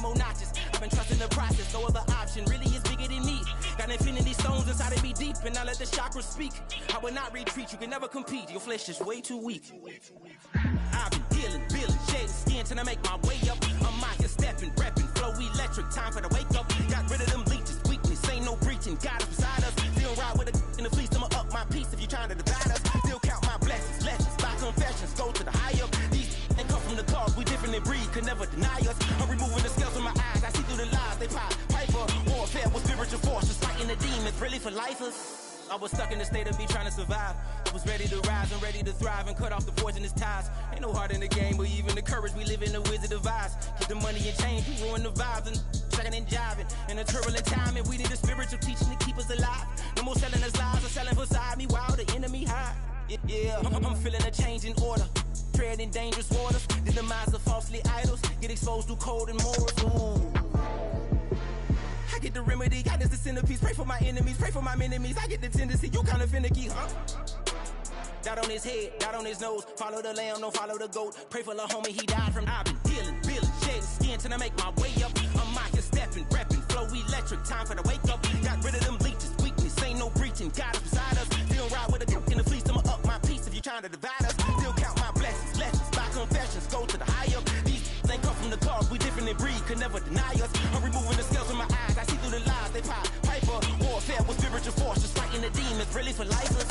more notches. I've been trusting the process, no other option really is bigger than me. Got infinity stones inside of me deep, and I let the chakras speak. I will not retreat, you can never compete. Your flesh is way too weak. I've been dealing, building, shedding skin till I make my way up. I'm out here stepping, repping, flow electric. Time for the wake up. Got rid of them leeches, weakness, ain't no breaching. God is beside us. Still ride with a in the fleece, I'ma up my piece if you trying to divide us. Still count my blessings, legends, by confessions, go to the higher. These they come from the cause, we different in breed, could never deny us. I'm removing the scales from my eyes, I see through the lies. They pop, piper, warfare with spiritual force, just fighting the demons, really for lifers. I was stuck in the state of me trying to survive. I was ready to rise and ready to thrive and cut off the poisonous ties. Ain't no heart in the game, but even the courage we live in the wizard of Oz. Get the money and change, we ruin the vibes and checking and jiving. In a turbulent time, and we need a spiritual teaching to keep us alive. No more selling us lies or selling beside me while the enemy hide. Yeah, I'm feeling a change in order. Treading dangerous waters. The demise of falsely idols. Get exposed through cold and morals. Ooh. I get the remedy, God is the centerpiece. Pray for my enemies, pray for my enemies. I get the tendency, you kinda finicky, huh? Dot on his head, dot on his nose. Follow the lamb, don't follow the goat. Pray for the homie, he died from. I've been dealing, building, shedding skin till I make my way up. I'm out here stepping, repping, flow electric. Time for the wake up. Got rid of them leeches, weakness, ain't no breaching. God is beside us. Still ride with a in the fleece, I'ma up my piece if you trying to divide us. Still count my blessings, lessons, by confessions, go to the higher. These ain't come from the cause, we different in breed, could never deny us. I'm removing the scales from my eyes, I see through the lies. They pop, piper, warfare with spiritual force, just fighting the demons, really for lifers.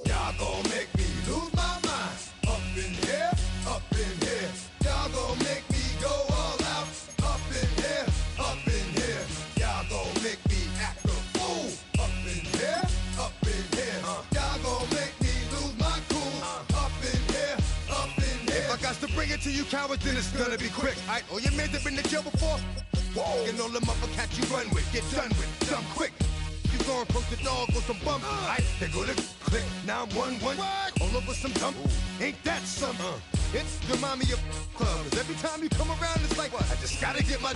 Y'all gon' make me lose my mind. Up in here, up in here. Y'all gon' make me go all out. Up in here, up in here. Y'all gon' make me act a fool. Up in here, up in here. Y'all gon' make me lose my cool. Up in here, up in here. If I got to bring it to you cowards, then it's gonna be quick. Oh, your man that been to jail before? Whoa, and all them other cats you run with, get done with, done quick. You gon' approach the dog with some bumps. They go to click, 911. All over some dump. Ain't that something? It's the mommy of club. 'Cause every time you come around, it's like, I just gotta get my.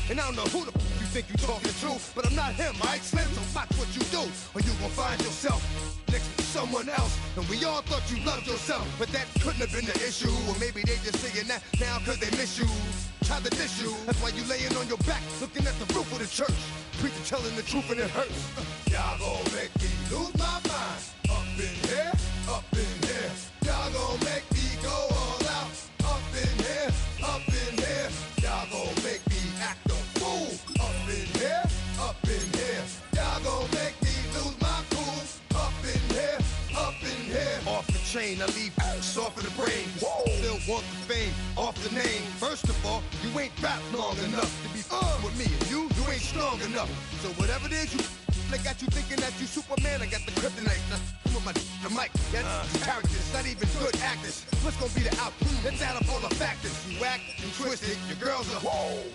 And I don't know who the you think you talking to, but I'm not him, right, Slim? So watch what you do, or you gon' find yourself next to someone else. And we all thought you loved yourself, but that couldn't have been the issue. Or maybe they just saying that now 'cause they miss you. Try to diss you, that's why you laying on your back, looking at the roof of the church. Preacher telling the truth and it hurts. Y'all gon' make me lose my mind. Up in here, up in here. Y'all gon' make me go all out. Up in here, up in here. Y'all gon' make me act a fool. Up in here, up in here. Y'all gon' make me lose my cool. Up in here, up in here. Off the chain, I leave soft for the brain. Still want the fame, off the name. First of all, you ain't rap long enough to be with me. And you ain't strong enough. So whatever it is they got you thinking that you Superman, I got the kryptonite. Come with the mic, that's characters, not even good actors. What's gonna be the outcome? Let's add up all the factors. You act, you twisted, your girls are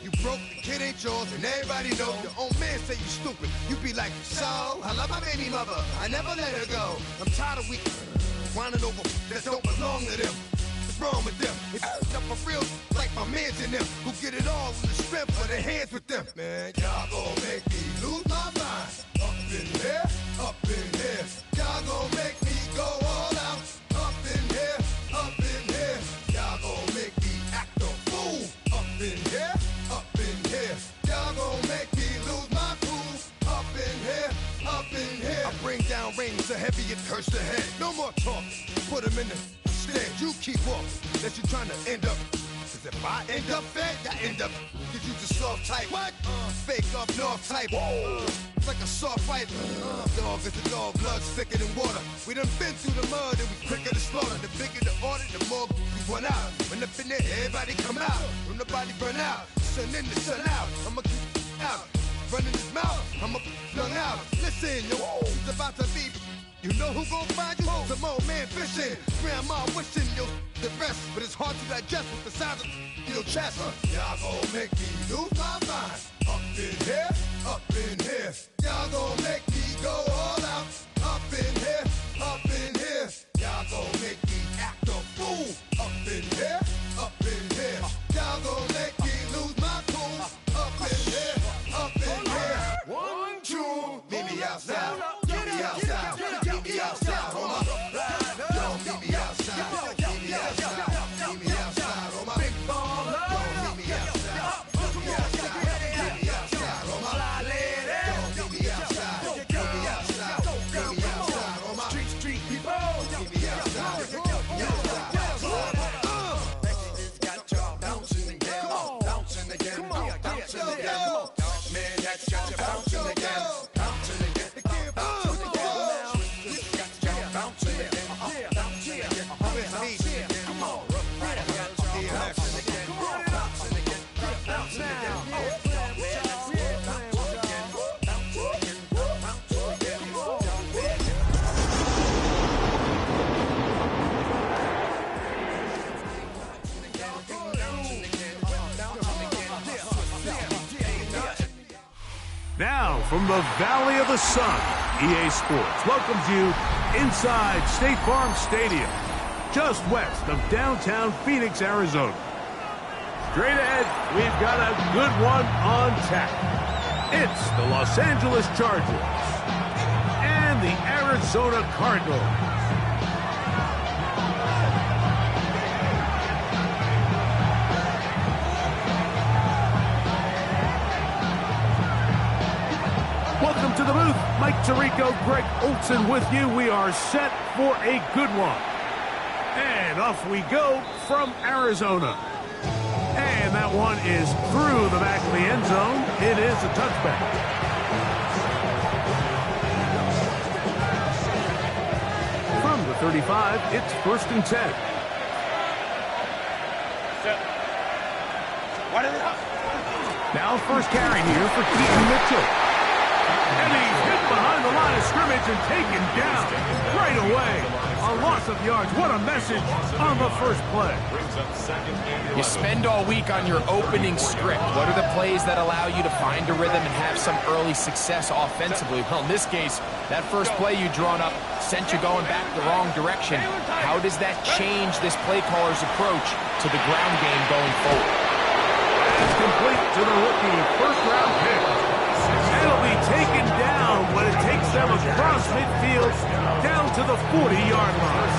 you broke, the kid ain't yours, and everybody know. Your own man say you stupid. You be like, so, I love my baby mother, I never let her go. I'm tired of weak whining over that don't belong to them. What's wrong with them? It's up for real, like my mans in them, who get it all in the strength of their hands with them. Man, y'all gon' make me lose my mind. Up in here, up in here. Y'all gon' make me go all out. Up in here, up in here. Y'all gon' make me act a fool. Up in here, up in here. Y'all gon' make me lose my cool. Up in here, up in here. I bring down rain so heavy it hurts the head. No more talk, put him in the stand. You keep walking, that you trying to end up. Cause if I end up fed, I end up. Cause you just soft type. What? Fake up north type. It's like a soft fight. Dog is a dog, blood's thicker than water. We done been through the mud and we quicker to slaughter. The bigger the order, the more we run out. When up in there, everybody come out. When nobody burn out, sun in the sun out. I'ma keep out. Running his mouth, I'ma flung out. Listen, yo, it's about to be. You know who gon' find you? Some old man fishing. Grandma wishing you the best, but it's hard to digest with the sound of your chest. Y'all gon' make me lose my mind. Up in here, up in here. Y'all gon' make me go all out. Up in here, up in here. Y'all gon' make me act a fool. Up in here, up in here. Y'all gon' make me lose my cool. Now, from the Valley of the Sun, EA Sports welcomes you inside State Farm Stadium, just west of downtown Phoenix, Arizona. Straight ahead, we've got a good one on tap. It's the Los Angeles Chargers and the Arizona Cardinals. Welcome to the booth. Mike Tirico, Greg Olson with you. We are set for a good one. And off we go from Arizona. And that one is through the back of the end zone. It is a touchback. From the 35, it's 1st and 10. Now first carry here for Keaton Mitchell. And he's hit behind the line of scrimmage and taken down right away. A loss of yards. What a message on the first play. You spend all week on your opening script. What are the plays that allow you to find a rhythm and have some early success offensively? Well, in this case, that first play you drawn up sent you going back the wrong direction. How does that change this play caller's approach to the ground game going forward? It's complete to the rookie first-round pick. It'll be taken down when it takes them across midfield down to the 40-yard line.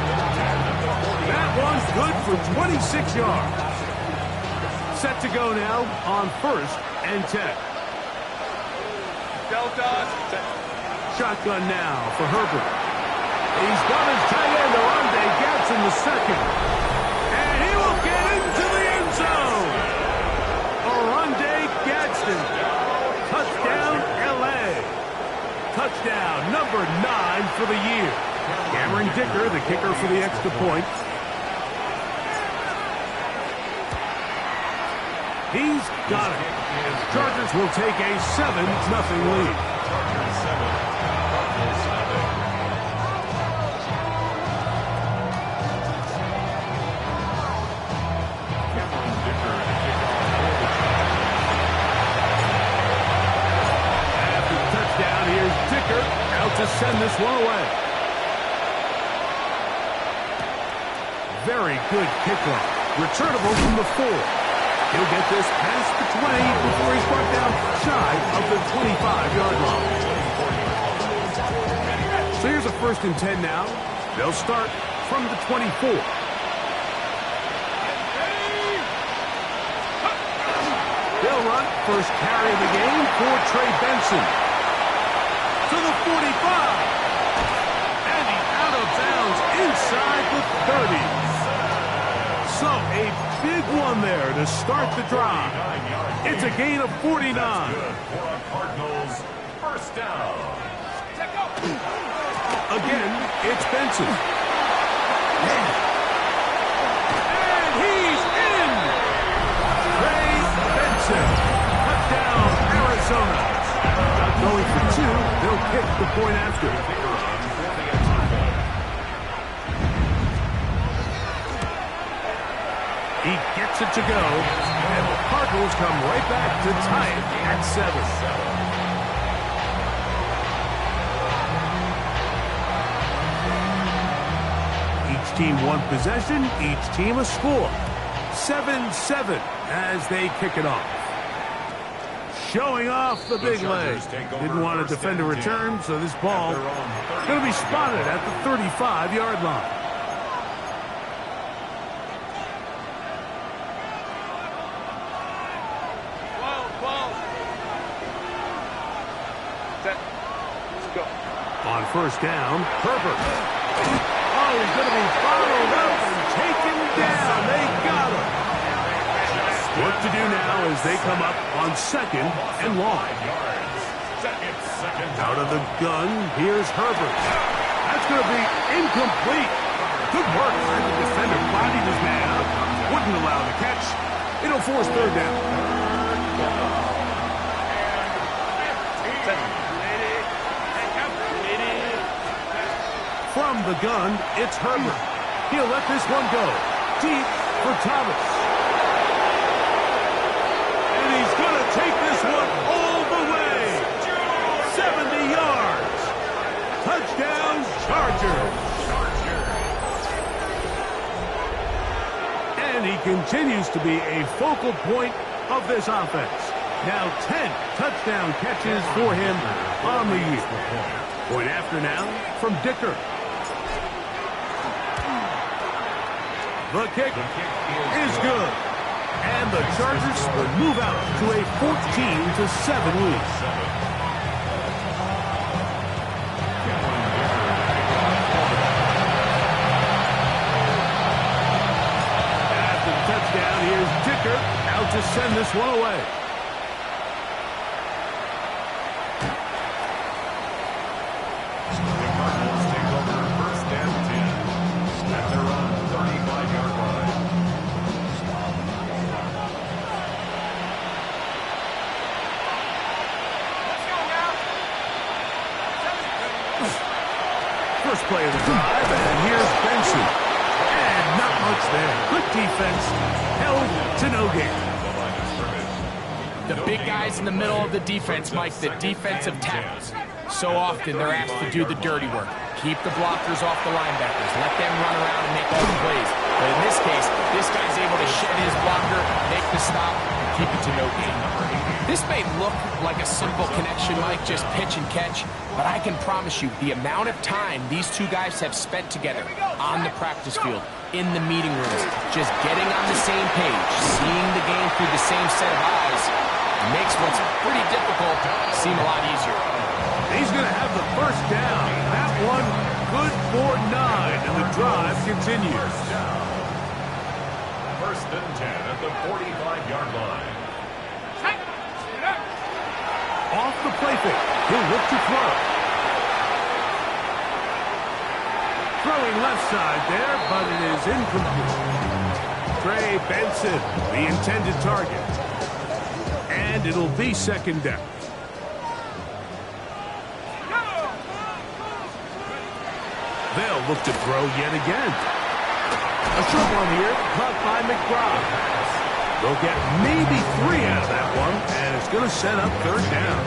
That one's good for 26 yards. Set to go now on 1st and 10. Shotgun now for Herbert. He's got his tight end, Orlando Gadsden the second. And he will get into the end zone. Orlando Gadsden. Touchdown, L.A. Touchdown, number 9 for the year. Cameron Dicker, the kicker for the extra point. He's got it. Chargers will take a 7-0 lead. To send this one away. Very good kickoff. Returnable from the 4. He'll get this past the 20 before he's brought down shy of the 25-yard line. So here's a 1st and 10 now. They'll start from the 24. They'll run first carry of the game for Trey Benson. To the 45. And he's out of bounds inside the 30. So a big one there to start the drive. It's a gain of 49. Cardinals, first down. Again, it's Benson. And he's in. Trey Benson. Touchdown, Arizona. Going for 2, they'll kick the point after. He gets it to go, and the Cardinals come right back to tie it at 7. Each team one possession, each team a score. 7-7 as they kick it off. Showing off the big leg. Didn't want to defend a return, so this ball going to be spotted at the 35-yard line. Let's go. On first down, Herbert. Oh, he's going to be followed up and taken down. They got him. Work to do now as they come up on 2nd and long. Out of the gun, here's Herbert. That's going to be incomplete. Good work. The defender bodied his man up. Wouldn't allow the catch. It'll force third down. From the gun, it's Herbert. He'll let this one go. Deep for Thomas. And he's going to take this one all the way. 70 yards. Touchdown, Chargers. And he continues to be a focal point of this offense. Now 10 touchdown catches for him on the year. Point after now from Dicker. The kick is good. And the Chargers will move out to a 14-7 lead. After the touchdown, here's Dicker out to send this one away. First play of the drive, and here's Benson. And not much there. Good defense, held to no gain. The big guys in the middle of the defense, Mike, the defensive tackles. So often they're asked to do the dirty work. Keep the blockers off the linebackers. Let them run around and make all the plays. But in this case, this guy's able to shed his blocker, make the stop, and keep it to no gain. This may look like a simple connection, Mike, just pitch and catch, but I can promise you the amount of time these two guys have spent together on the practice field, in the meeting rooms, just getting on the same page, seeing the game through the same set of eyes, makes what's pretty difficult seem a lot easier. He's going to have the first down. That one good for 9, and the drive continues. First and 10 at the 45-yard line. Off the play fake. He'll look to throw. Throwing left side there, but it is incomplete. Trey Benson, the intended target. And it'll be second down. They'll look to throw yet again. A short one here, caught by McBride. They'll get maybe 3 out of that one, and it's going to set up third down.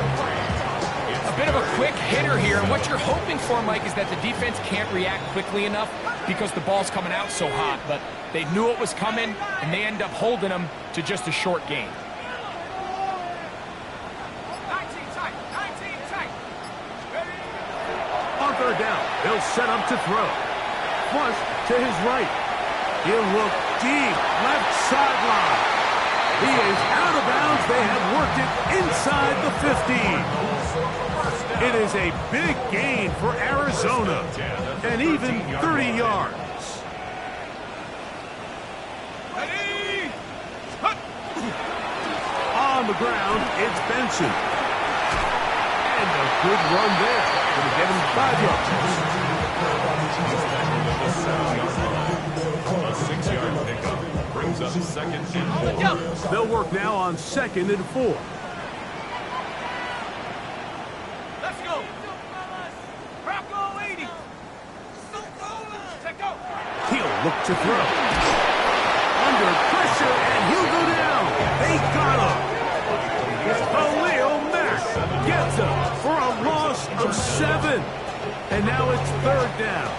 A bit of a quick hitter here, and what you're hoping for, Mike, is that the defense can't react quickly enough because the ball's coming out so hot, but they knew it was coming, and they end up holding them to just a short gain. 19 tight. On third down, they'll set up to throw. Flush to his right. He'll look deep, left sideline. He is out of bounds. They have worked it inside the 15. It is a big gain for Arizona, and even 30 yards. On the ground, it's Benson. And a good run there. Going to get him 5 yards. A 6-yard pickup brings up second and 4. They'll work now on second and 4. Let's go. Bravo 80. He'll look to throw. Under pressure, and he'll go down. They got him. Khalil Mack gets him for a loss of 7. And now it's third down.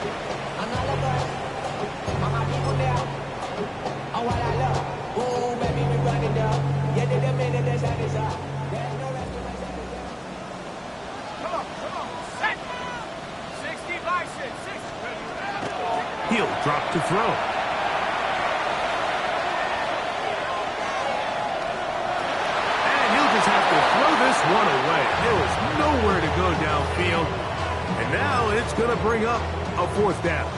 He'll drop to throw. And he'll just have to throw this one away. There was nowhere to go downfield. And now it's going to bring up a fourth down.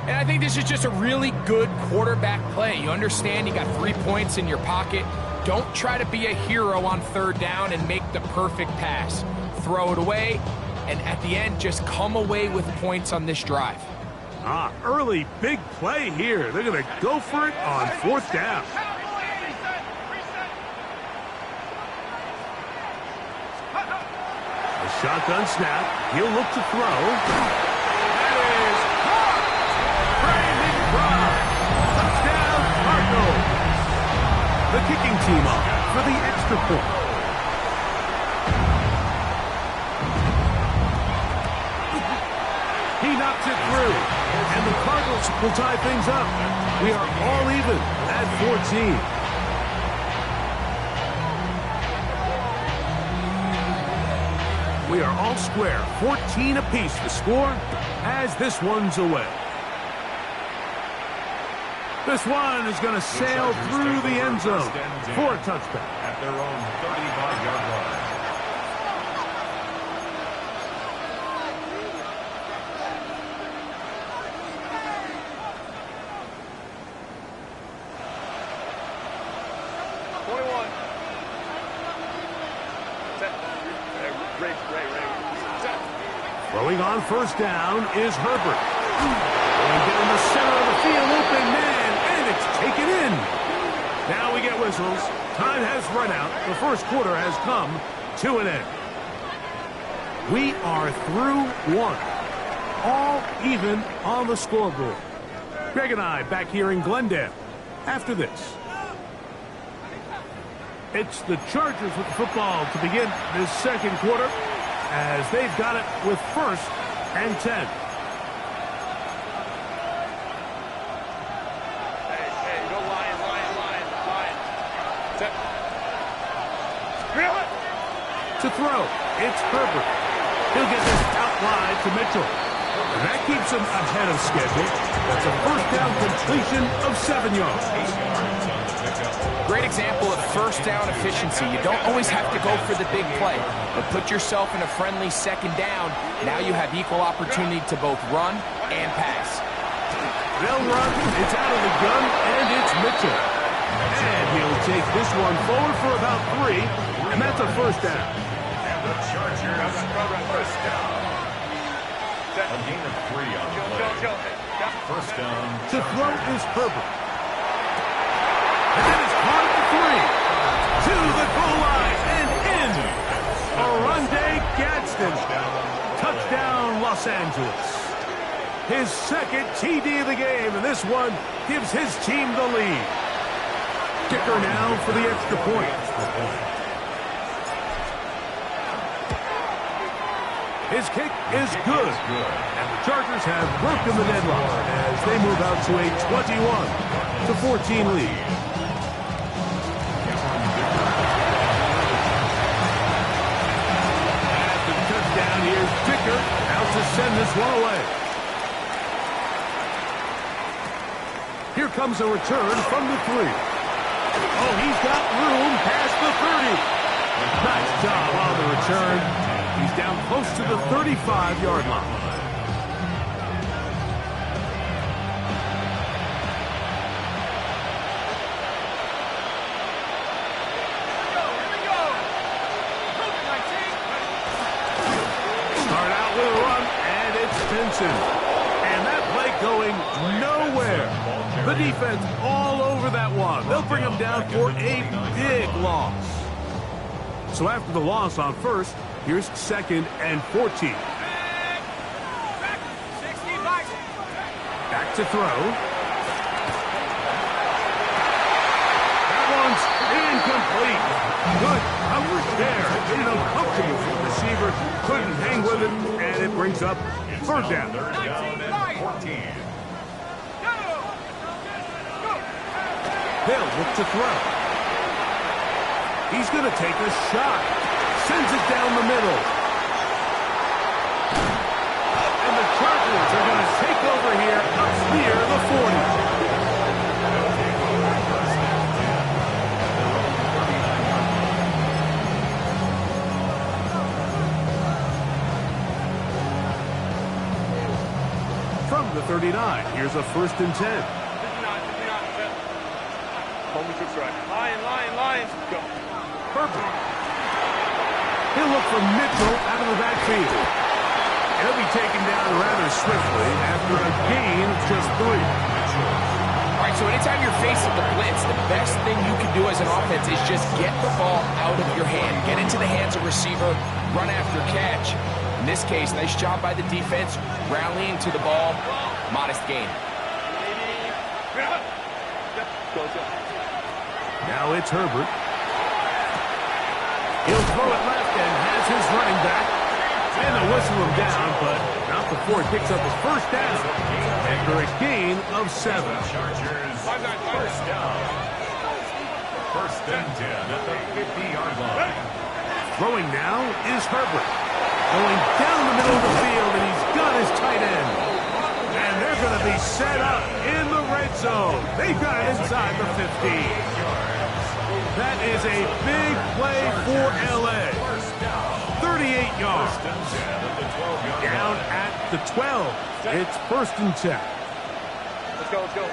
And I think this is just a really good quarterback play. You understand you got 3 points in your pocket. Don't try to be a hero on third down and make the perfect pass. Throw it away, and at the end, just come away with points on this drive. Early big play here. They're going to go for it on fourth down. A shotgun snap. He'll look to throw. That is caught. Brandon Brown. Touchdown, Cardinals. The kicking team on for the extra point. He knocks it through, and the Cardinals will tie things up. We are all even at 14. We are all square, 14 apiece to score as this one's away. This one is going to sail through the end zone for a touchdown. At their own 35-yard line. Throwing on first down is Herbert. Going down the center of the field, open man, and it's taken in. Now we get whistles. Time has run out. The first quarter has come to an end. We are through one. All even on the scoreboard. Greg and I back here in Glendale after this. It's the Chargers with the football to begin this second quarter, as they've got it with first and 10. Hey, go Lion. To throw, it's Herbert. He'll get this out wide to Mitchell. And that keeps him ahead of schedule. That's a first down completion of 7 yards. Great example of first down efficiency. You don't always have to go for the big play, but put yourself in a friendly second down. Now you have equal opportunity to both run and pass. They'll run. It's out of the gun, and it's Mitchell. And he'll take this one forward for about 3, and that's a first down. And the Chargers first down. A gain of 3 on the play. First down. To throw is Herbert. And then it's caught at the 3. To the goal line and in. Oronde Gadsden. Touchdown, Los Angeles. His second TD of the game, and this one gives his team the lead. Kicker now for the extra point. His kick is good. And the Chargers have broken the deadlock as they move out to a 21-14 lead. After the touchdown, here's Dicker out to send this one away. Here comes a return from the 3. Oh, he's got room past the 30. Nice job on the return. He's down close to the 35-yard line. Start out with a run, and it's Stinson. And that play going nowhere. The defense all over that one. They'll bring him down for a big loss. So after the loss on first, here's second and 14. Back to throw. That one's incomplete. Good coverage there. Made it uncomfortable for the receiver. Couldn't hang with it, and it brings up third down. Third down and 14. They'll look to throw. He's going to take a shot. Sends it down the middle. And the Chargers are going to take over here up near the 40. From the 39, here's a first and 10. Hold me to strike. Lion. Herbert. He'll look for Mitchell out of the backfield. He'll be taken down rather swiftly after a gain of just 3. All right, so anytime you're facing the blitz, the best thing you can do as an offense is just get the ball out of your hand. Get into the hands of receiver, run after catch. In this case, nice job by the defense, rallying to the ball, modest gain. Now it's Herbert. He'll throw it left and has his running back. And they'll whistle him down, but not before he picks up his first down after a gain of 7. Chargers, first down. First and 10 at the 50-yard line. Throwing now is Herbert. Going down the middle of the field, and he's got his tight end. And they're going to be set up in the red zone. They've got it inside the 15. That is a big play for L.A. 38 yards. Down at the 12. It's first and 10. Let's go, let's go.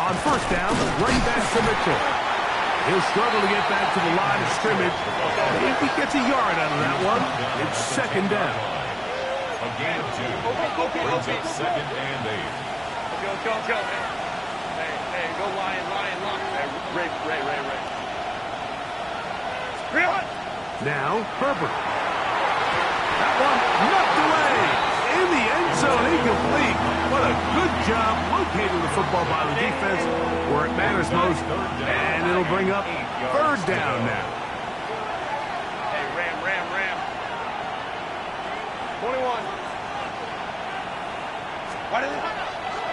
On first down, right back to Mitchell. He'll struggle to get back to the line of scrimmage. If he gets a yard out of that one, it's second down. A gain of 2. Brings up second and 8. Let's go, let's go. Hey, go Lion, Lion, Lion. Ray. Now, Herbert. That one knocked away. In the end zone, incomplete. What a good job locating the football by the defense where it matters most. And it'll bring up third down now. Hey, Ram. 21.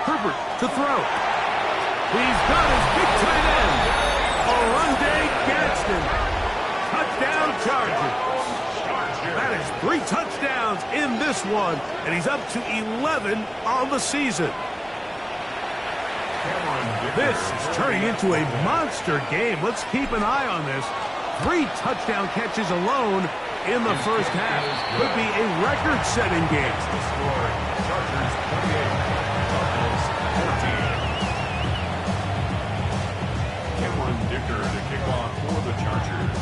Herbert to throw. He's got his big tight end. Orlando Gadsden. Touchdown Chargers. That is 3 touchdowns in this one, and he's up to 11 on the season. This is turning into a monster game. Let's keep an eye on this. 3 touchdown catches alone in the first half. Could be a record-setting game. Chargers 28, Cardinals 14. Cameron Dicker to kick off for the Chargers.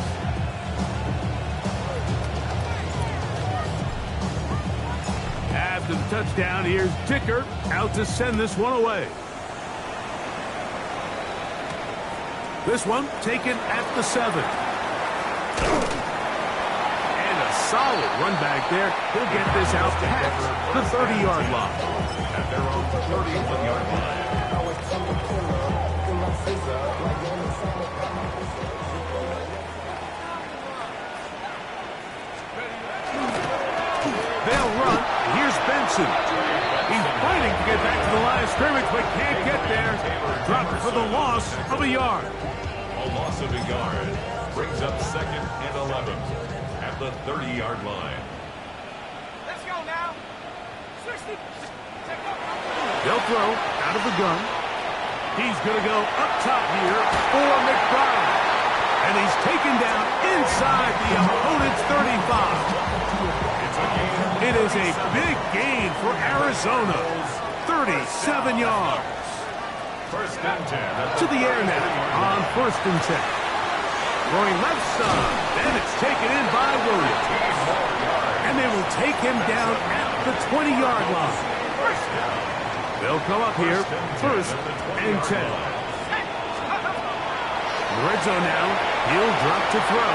After the touchdown, here's Dicker out to send this one away. This one taken at the 7. And a solid run back there. He'll get this out past the 30-yard line. At their own 31-yard line. They'll run. Here's Benson. He's fighting to get back to the line of scrimmage, but can't get there. Dropped for the loss of a yard. A loss of a yard brings up second and 11 at the 30-yard line. Let's go now. 60. They'll throw out of the gun. He's going to go up top here for McBride. And he's taken down inside the opponent's 35. It is a big gain for Arizona. 37 yards. First and 10. To the air now on first and 10. Going left side. And it's taken in by Williams. And they will take him down at the 20-yard line. They'll come up here first and 10. In the red zone now. He'll drop to throw.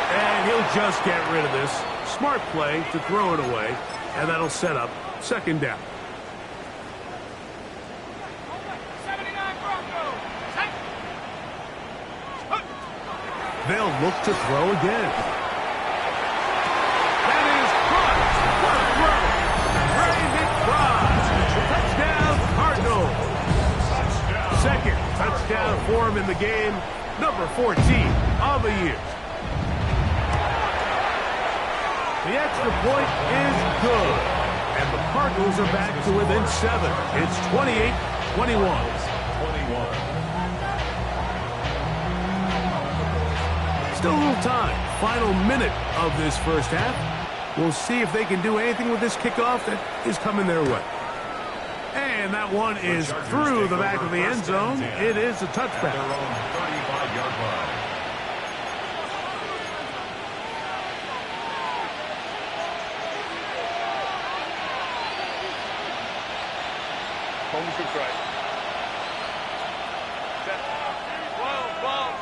And he'll just get rid of this. Smart play to throw it away, and that'll set up second down. They'll look to throw again. That is caught. What a throw. Ray McBride. Touchdown, Cardinals. Second touchdown for him in the game. Number 14 on the year. The extra point is good. And the Cardinals are back to within 7. It's 28-21. Still a little time. Final minute of this first half. We'll see if they can do anything with this kickoff that is coming their way. And that one is through the back of the end zone. It is a touchback. Their own 35-yard line. Home six right. Set. Ball.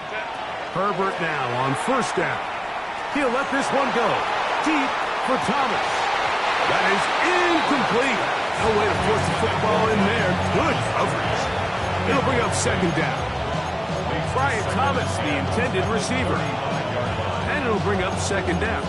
Set. Herbert now on first down. He'll let this one go. Deep for Thomas. That is incomplete. No way to force the football in there. Good coverage. It'll bring up second down. Brian Thomas, the intended receiver. And it'll bring up second down.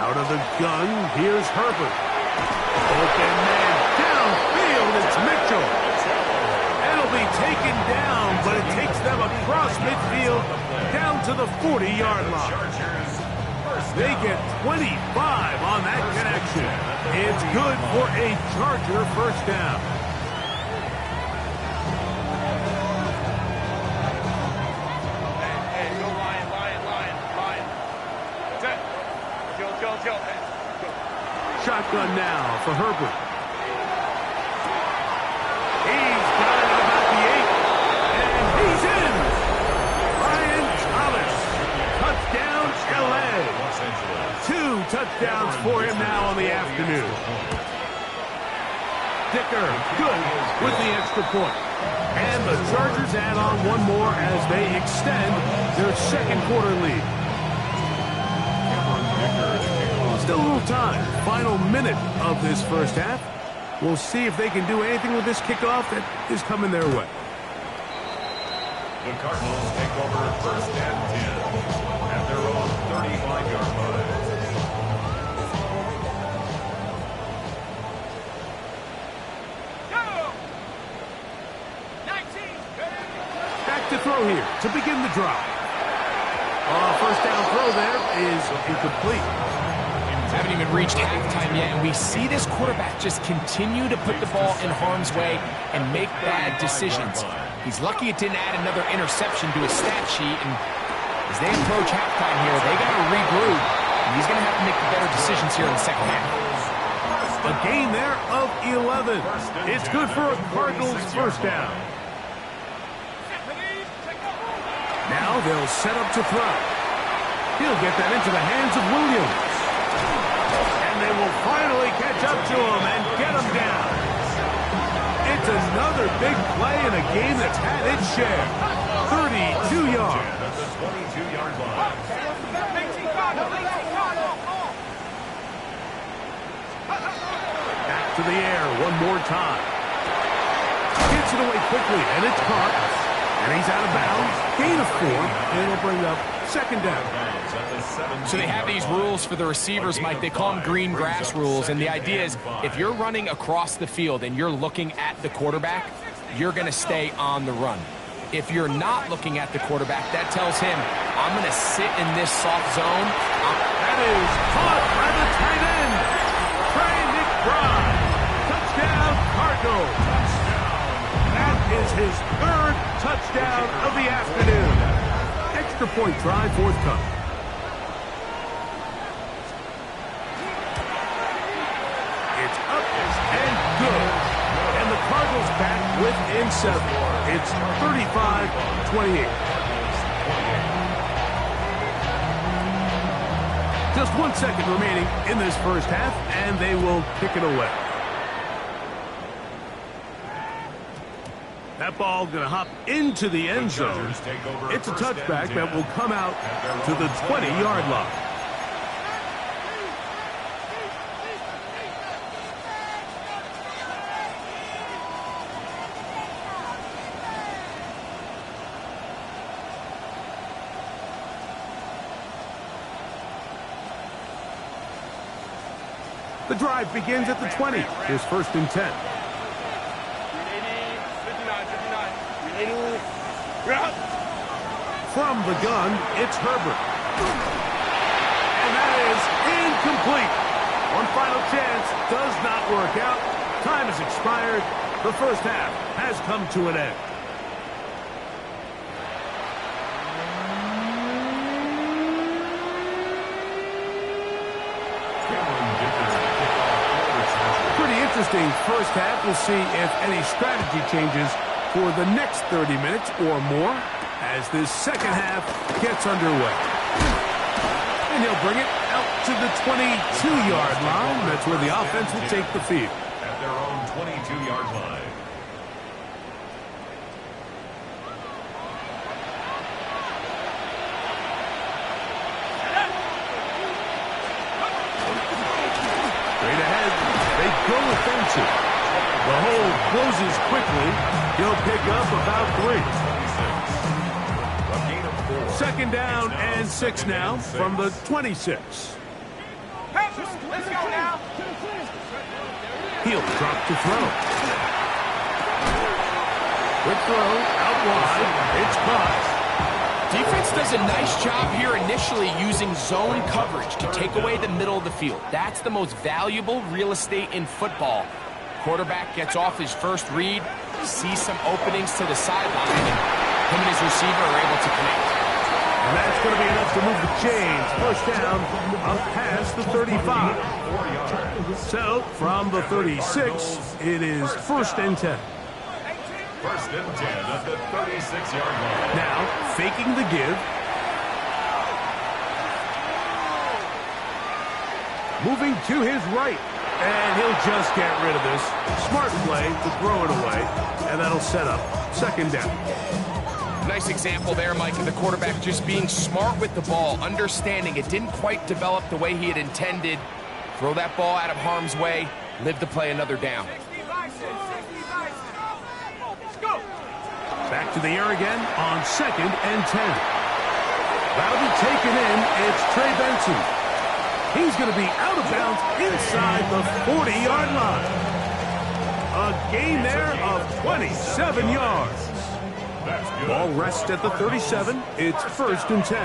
Out of the gun, here's Herbert. Open man downfield, it's Mitchell. It'll be taken down, but it takes them across midfield down to the 40-yard line. They get 25 on that connection. It's good for a Charger first down. Shotgun now for Herbert. He's got it about the 8, and he's in. Brian Thomas, touchdown LA. 2 touchdowns for him now on the afternoon. Dicker, good with the extra point. And the Chargers add on one more as they extend their second quarter lead. Still a little time. Final minute of this first half. We'll see if they can do anything with this kickoff that is coming their way. The Cardinals take over first and 10 at their own 35-yard line. Back to throw here to begin the drive. First down throw there is incomplete. Haven't even reached halftime yet, and we see this quarterback just continue to put the ball in harm's way and make bad decisions. He's lucky it didn't add another interception to his stat sheet, and as they approach halftime here, they got to regroup, and he's going to have to make the better decisions here in the second half. A gain there of 11. It's good for a Cardinals first down. Now they'll set up to throw. He'll get that into the hands of Williams. They will finally catch up to him and get him down. It's another big play in a game that's had its share. 32 yards. At the 22-yard line. Back to the air one more time. Gets it away quickly, and it's caught. And he's out of bounds. Gain of 4, and it'll bring up second down. So they have these rules for the receivers, Mike. They call them green grass rules, and the idea is if you're running across the field and you're looking at the quarterback, you're going to stay on the run. If you're not looking at the quarterback, that tells him, I'm going to sit in this soft zone. That is caught by the tight end. Trey McBride. Touchdown, Cardinals. That is his 3rd touchdown of the afternoon. Extra point try forthcoming. It's up and good. And the Cardinals back within 7. It's 35-28. Just 1 second remaining in this first half, and they will kick it away. That ball going to hop into the end zone. It's a touchback that will come out to the 20-yard line. The drive begins at the 20. Here's first and 10. From the gun, it's Herbert. And that is incomplete. One final chance does not work out. Time has expired. The first half has come to an end. interesting first half. We'll see if any strategy changes for the next 30 minutes or more as this second half gets underway. And he'll bring it out to the 22-yard line. That's where the offense will take the field. At their own 22-yard line. Straight ahead, they go offensive. The hole closes quickly. He'll pick up about 3. Second down and 6 now from the 26. Let's go now. He'll drop to throw. Quick throw, out wide. It's caught. Defense does a nice job here initially using zone coverage to take away the middle of the field. That's the most valuable real estate in football. Quarterback gets off his first read, sees some openings to the sideline, and him and his receiver are able to connect. And that's going to be enough to move the chains. First down up past the 35. So, from the 36, it is 1st and 10. First and 10 at the 36-yard line. Now, faking the give. Moving to his right. And he'll just get rid of this. Smart play to throw it away. And that'll set up 2nd down. Nice example there, Mike, of the quarterback just being smart with the ball, understanding it didn't quite develop the way he had intended. Throw that ball out of harm's way, live to play another down. Back to the air again on 2nd and 10. That'll be taken in. It's Trey Benson. He's going to be out of bounds inside the 40-yard line. A gain there of 27 yards. Ball rests at the 37. It's 1st and 10.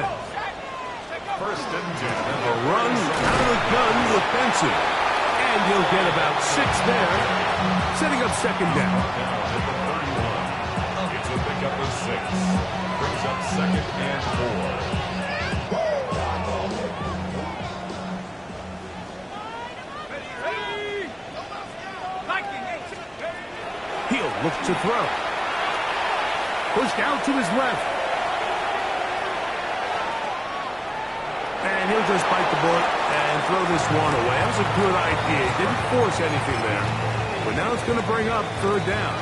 First and 10. A run out of the gun with Benson. And he'll get about 6 there, setting up 2nd down. It's a pickup of 6. Brings up 2nd and 4. He'll look to throw. Pushed out to his left. And he'll just bite the bullet and throw this one away. That was a good idea. He didn't force anything there. But now it's going to bring up 3rd down.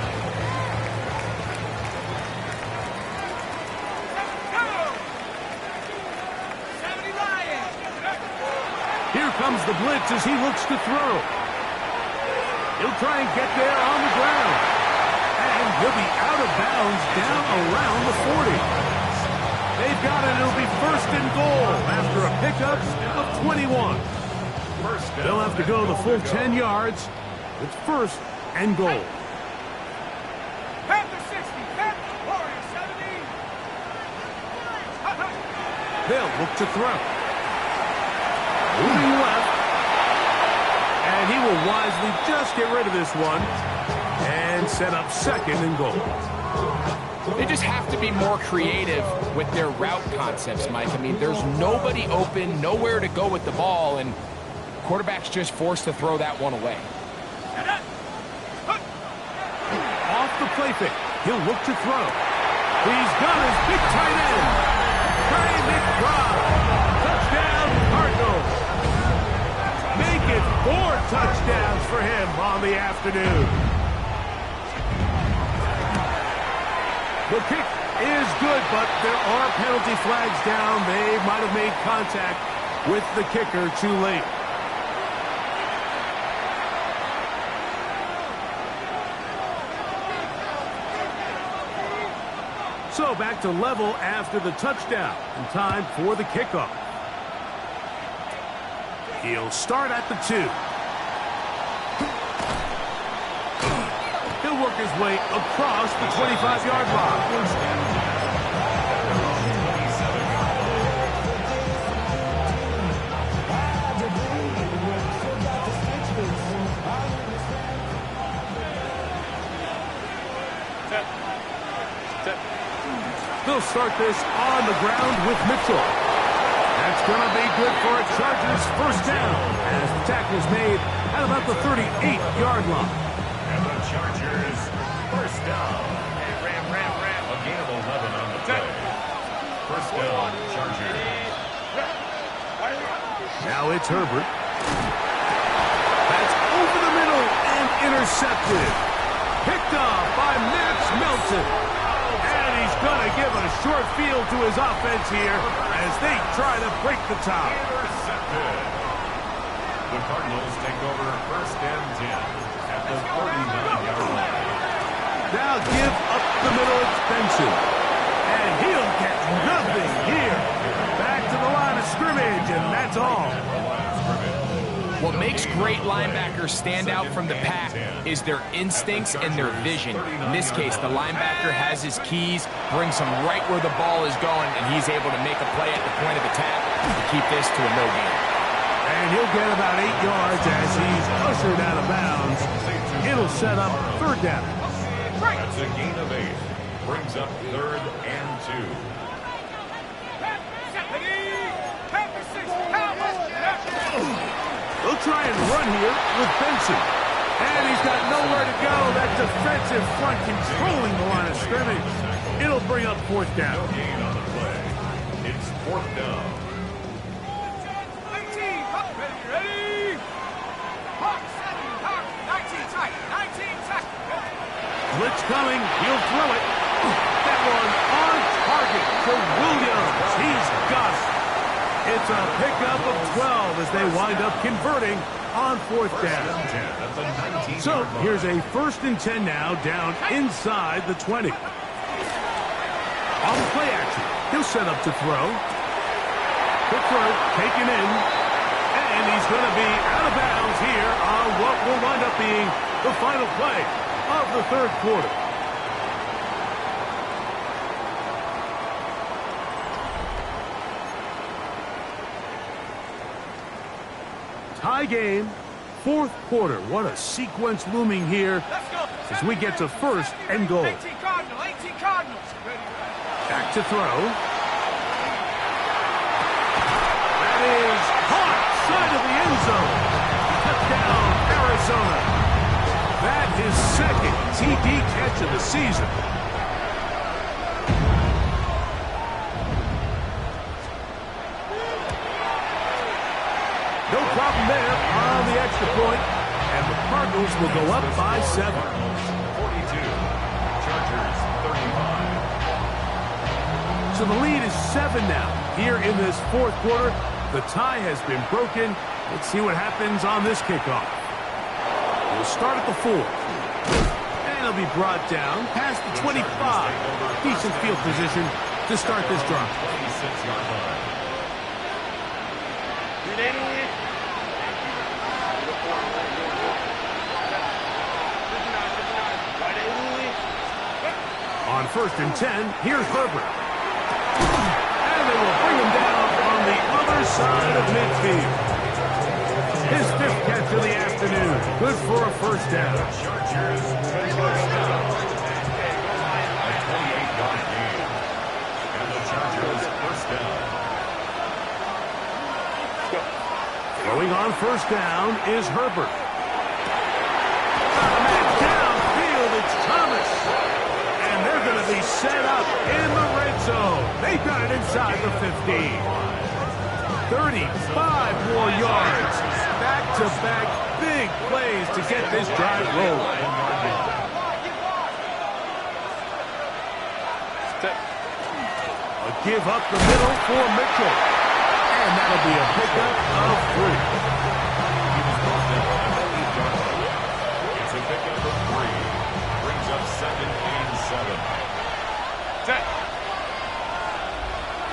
Here comes the blitz as he looks to throw. He'll try and get there on the ground. And he'll be out of bounds down around the 40. They've got it. It'll be 1st and goal after a pickup of 21. They'll have to go the full 10 yards. It's 1st and goal. Panther 60, Panther Warrior 70. They'll look to throw. Moving left. And he will wisely just get rid of this one and set up 2nd and goal. They just have to be more creative with their route concepts, Mike. I mean, there's nobody open, nowhere to go with the ball, and quarterback's just forced to throw that one away. Off the play fake. He'll look to throw. He's got his big tight end. Trey McBride. Touchdown, Cardinals. Make it 4 touchdowns for him on the afternoon. The kick is good, but there are penalty flags down. They might have made contact with the kicker too late. So back to level after the touchdown. And time for the kickoff. He'll start at the 2. He'll work his way across the 25-yard line. They'll start this on the ground with Mitchell. That's going to be good for a Chargers first down as the tackle is made at about the 38-yard line. And the Chargers first down. Ram. A gain of 11 on the play. First down, Chargers. Now it's Herbert. That's over the middle and intercepted. Picked off by Max Melton. And he's going to give a short field to his offense here as they try to break the tie. Intercepted. The Cardinals take over first and 10 at the 39-yard line. Now give up the middle extension. And he'll get nothing here. Back to the line of scrimmage, and that's all. What makes great linebackers stand out from the pack is their instincts and their vision. In this case, the linebacker has his keys, brings him right where the ball is going, and he's able to make a play at the point of attack to keep this to a no gain. And he'll get about 8 yards as he's ushered out of bounds. It'll set up third down. That's a gain of 8. Brings up third and 2. They'll try and run here with Benson. And he's got nowhere to go. That defensive front controlling the line of scrimmage. It'll bring up fourth down. No gain on the play. It's fourth down. 19, ready? Hawk 7, Hawk 19 tight, 19 tight. Blitz coming. He'll throw it. That one on target to Williams. He's got it. It's a pickup of 12 as they wind up converting on fourth down. So here's a first and 10 now down inside the 20. On the play action, he'll set up to throw. The throw taken in. And he's going to be out of bounds here on what will wind up being the final play of the third quarter. Tie game, fourth quarter. What a sequence looming here as we get to first and goal. 18 Cardinals. Back to throw. That is caught side of the end zone. Touchdown, Arizona. That is second TD catch of the season. No problem there on the extra point, and the Cardinals will go up by 7. 42. Chargers 35. So the lead is 7 now. Here in this fourth quarter, the tie has been broken. Let's see what happens on this kickoff. We'll start at the 4. And it'll be brought down past the 25. Decent field position to start this drive. 26-yard line. On first and 10, here's Herbert. And they will bring him down on the other side of midfield. His 5th catch of the afternoon. Good for a first down. Chargers first down. A 28-yard gain. And the Chargers first down. Throwing on first down is Herbert. Downfield, it's Thomas. And they're going to be set up in the red zone. They got it inside the 15. 35 more yards. Back-to-back big plays to get this drive rolling. A give up the middle for Mitchell. And that'll be a pickup of 3. It's a pickup of 3. Brings up second and 7.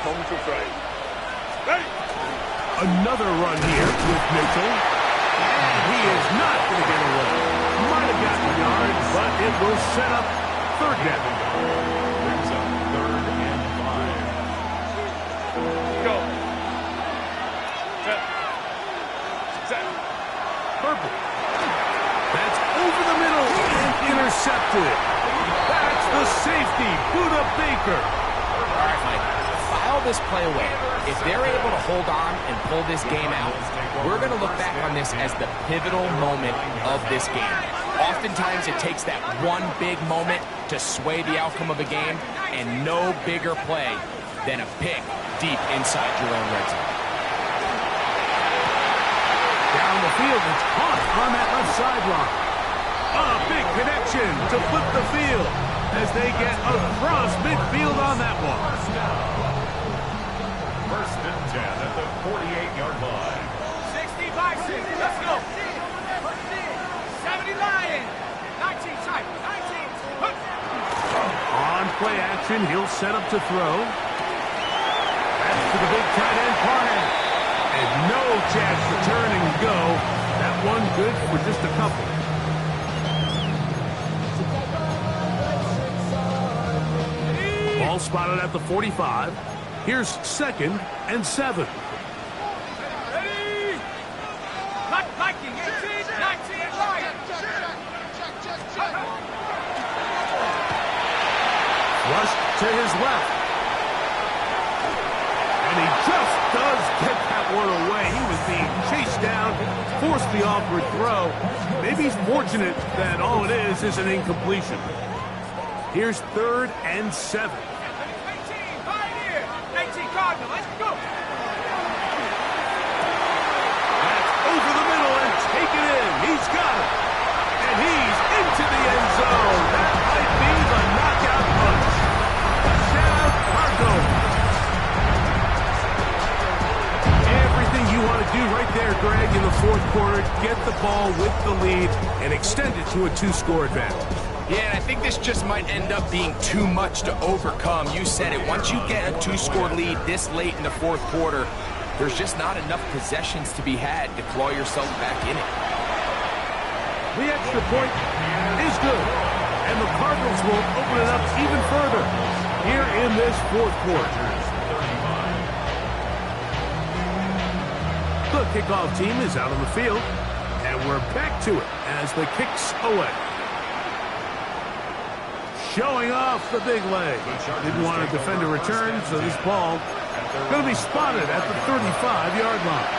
Home to frame. Ready? Another run here with Mitchell. And he is not going to get away. Might have gotten yards, but it will set up third down. Brings up third and 5. Go. Set. Purple. That's over the middle and intercepted. That's the safety, Buda Baker. All right, Mike. File file this play away. If they're able to hold on and pull this game out, we're going to look back on this as the pivotal moment of this game. Oftentimes, it takes that one big moment to sway the outcome of a game, and no bigger play than a pick deep inside your own red zone. Down the field, it's caught on that left sideline. A big connection to flip the field as they get across midfield on that one. First and 10 at the 48-yard line. 60 Bison, let's go. 70 Lion, 19 tight, 19. On play action, he'll set up to throw. That's to the big tight end, Parham. And no chance to turn and go. That one good for just a couple. Ball spotted at the 45. Here's 2nd and 7. Ready? Viking, 18, 19, Lion. Flushed to his left. And he just does get that one away. He was being chased down, forced the awkward throw. Maybe he's fortunate that all it is an incompletion. Here's 3rd and 7. 18, Pioneer, 18 Cardinals, let's go. That's over the middle and taken in. He's got it. And he's into the end zone. That might be the knockout punch. Shout Marco. Everything you want to do right there, Greg, in the 4th quarter. Get the ball with the lead and extend it to a 2-score advantage. Yeah, and I think this just might end up being too much to overcome. You said it. Once you get a 2-score lead this late in the 4th quarter, there's just not enough possessions to be had to claw yourself back in it. The extra point is good, and the Cardinals will open it up even further here in this 4th quarter. The kickoff team is out on the field, and we're back to it as the kicks away. Showing off the big leg. Didn't want to defend a return, so this ball going to be spotted at the 35-yard line.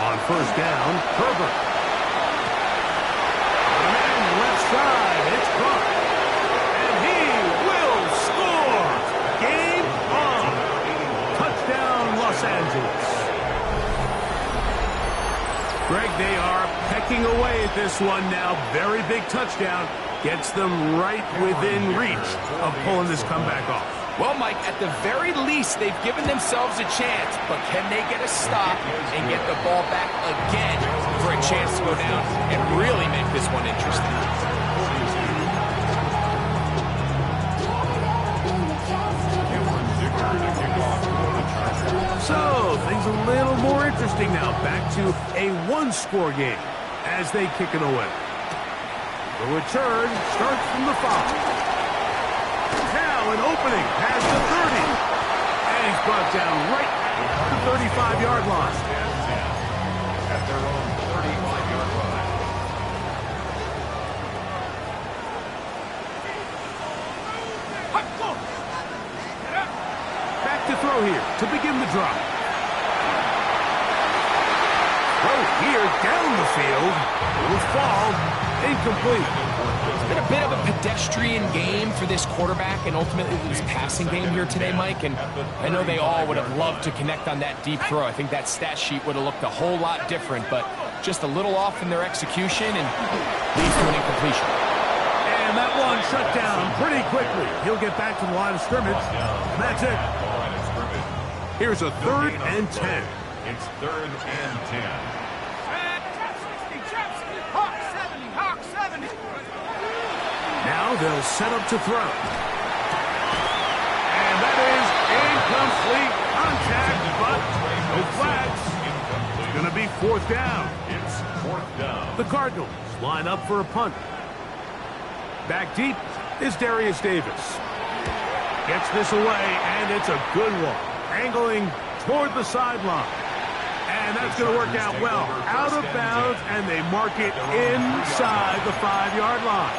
On 1st down, Herbert. And left side, it's caught. And he will score. Game on. Touchdown, Los Angeles. Greg, they are pecking away at this one now. Very big touchdown. Gets them right within reach of pulling this comeback off. Well, Mike, at the very least, they've given themselves a chance, but can they get a stop and get the ball back again for a chance to go down and really make this one interesting? So, things a little more interesting now. Back to a 1-score game as they kick it away. The return starts from the 5. Now an opening has the 30. And he's brought down right at the 35-yard line. At their own 35-yard line. Back to throw here to begin the drive. Throw here down the field. It will fall. Incomplete. It's been a bit of a pedestrian game for this quarterback and ultimately this passing game here today, Mike. And I know they all would have loved to connect on that deep throw. I think that stat sheet would have looked a whole lot different, but just a little off in their execution and leads to an incompletion. And that one shut down pretty quickly. He'll get back to the line of scrimmage. And that's it. Here's a 3rd and 10. It's 3rd and 10. Now they'll set up to throw. And that is incomplete contact, but no flags. It's going to be 4th down. It's 4th down. The Cardinals line up for a punt. Back deep is Darius Davis. Gets this away, and it's a good one. Angling toward the sideline. And that's going to work out well. Out of bounds, and they mark it inside the 5-yard line.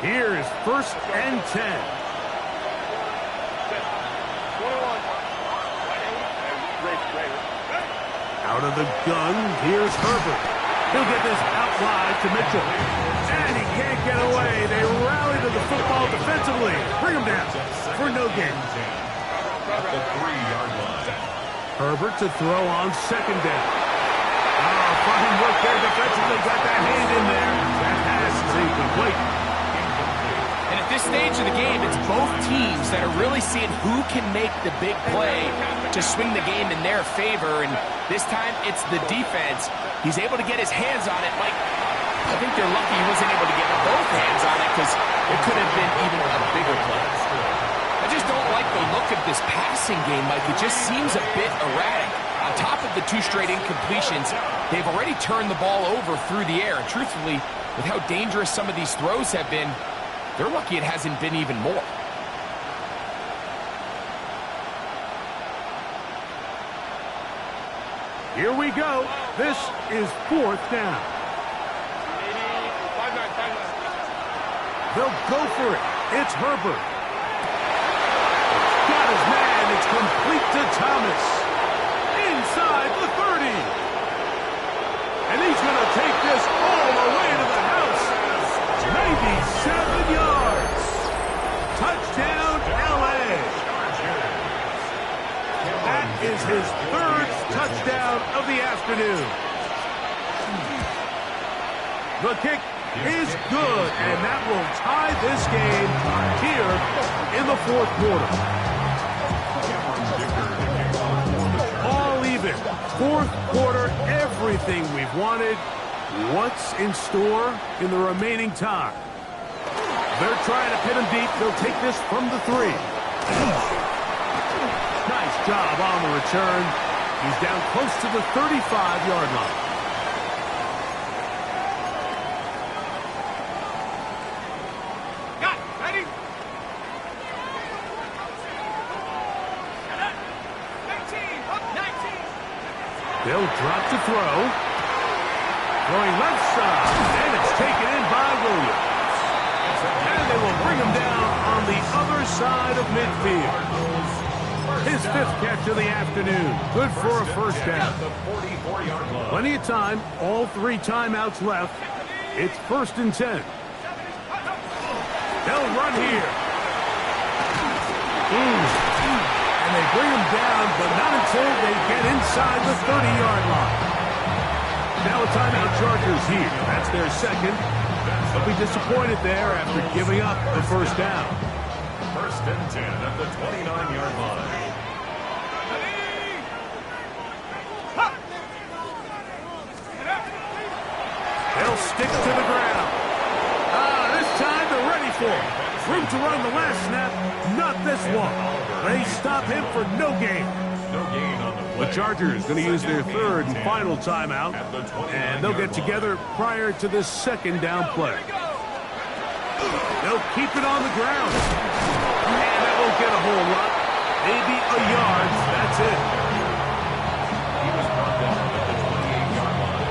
Here's 1st and 10. Out of the gun, here's Herbert. He'll get this out wide to Mitchell. And he can't get away. They rally to the football defensively. Bring him down for no gain. At the 3-yard line. Herbert to throw on 2nd down. Oh, fine work there defensively. Got that hand in there. That pass is incomplete. And at this stage of the game, it's both teams that are really seeing who can make the big play to swing the game in their favor. And this time, it's the defense. He's able to get his hands on it. Mike, I think they're lucky he wasn't able to get both hands on it because it could have been even a bigger play. I just don't like the look of this passing game, Mike. It just seems a bit erratic. On top of the 2 straight incompletions, they've already turned the ball over through the air. And truthfully, with how dangerous some of these throws have been, they're lucky it hasn't been even more. Here we go. This is 4th down. They'll go for it. It's Herbert. Got his man. It's complete to Thomas. Inside the 30. And he's going to take this all the way to the house. 97 yards. Touchdown, L.A. That is his 3rd touchdown of the afternoon. The kick is good, and that will tie this game here in the 4th quarter. All even. 4th quarter, everything we've wanted. What's in store in the remaining time? They're trying to pin him deep. They'll take this from the 3. Nice job on the return. He's down close to the 35-yard line. Got it. Ready? 19. Up 19. They'll drop to throw. Throwing left side. And it's taken in by Williams. And they will bring him down on the other side of midfield. His 5th catch of the afternoon. Good for a 1st down. Plenty of time. All 3 timeouts left. It's 1st and 10. They'll run here. And they bring him down, but not until they get inside the 30-yard line. Now a timeout Chargers here. That's their 2nd. They'll be disappointed there after giving up the 1st down. 1st and 10 at the 29-yard line. They'll stick to the ground. This time they're ready for it. Room to run the last snap, not this one. They stop him for no gain. No gain on the play. The Chargers going to use their 3rd and final timeout, and they'll get together prior to this 2nd down play. They'll keep it on the ground. And that won't get a whole lot. Maybe a yard. That's it. He was brought down at the 28-yard line.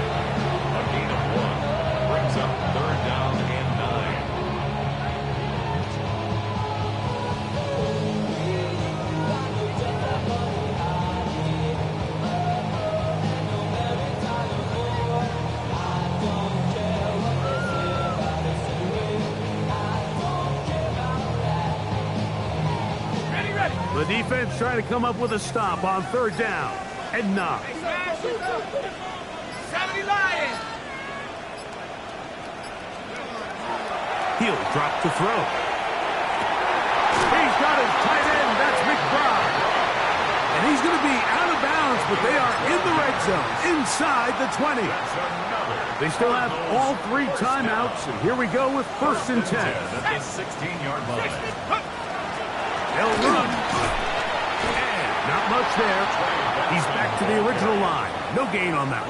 A gain of 1 brings up 3rd down and 9. The defense trying to come up with a stop on 3rd down and 9. 70 Lions. He'll drop to throw. He's got his tight end. That's McBride. And he's going to be out of bounds, but they are in the red zone, inside the 20. They still have all 3 timeouts, and here we go with 1st and 10. At the 16-yard line. They'll run. And not much there. He's back to the original line. No gain on that.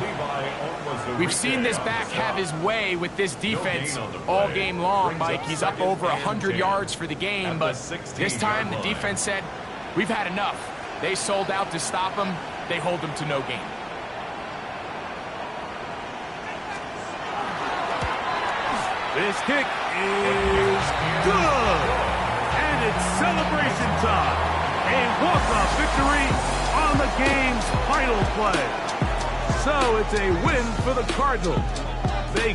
We've seen this back have his way with this defense all game long, Mike. He's up over 100 yards for the game, but this time the defense said, We've had enough. They sold out to stop him. They hold him to no gain. This kick is good. And it's celebration time. A walk-off victory on the game's final play. So it's a win for the Cardinals.